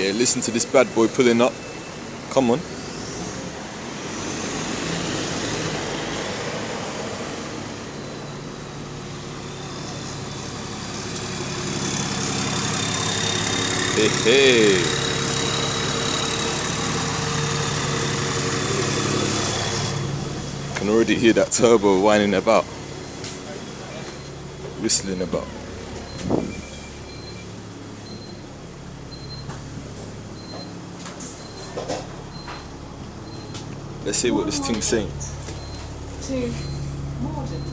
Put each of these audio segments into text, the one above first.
Yeah, listen to this bad boy pulling up. Come on. Hey, hey. Can already hear that turbo whining about, whistling about. Let's see what this thing's saying. To Morden.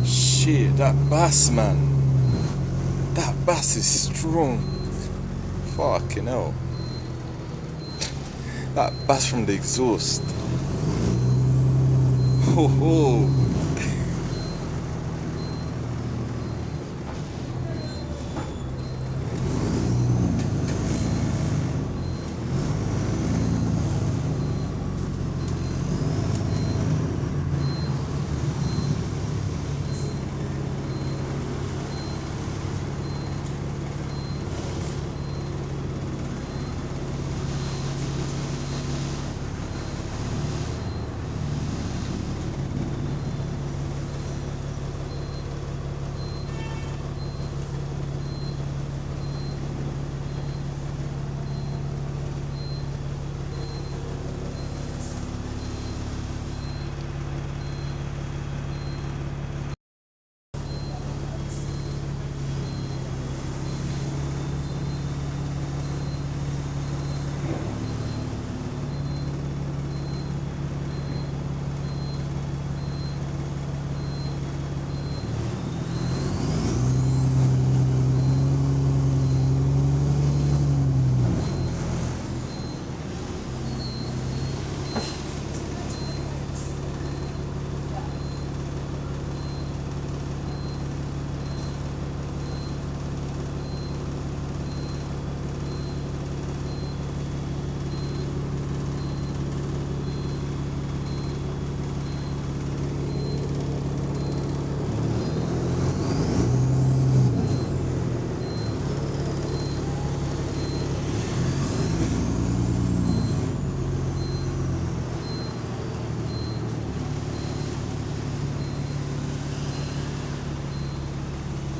Shit, that bass, man. That bass is strong. Fucking hell. That bass from the exhaust. Ho ho.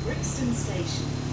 Brixton Station.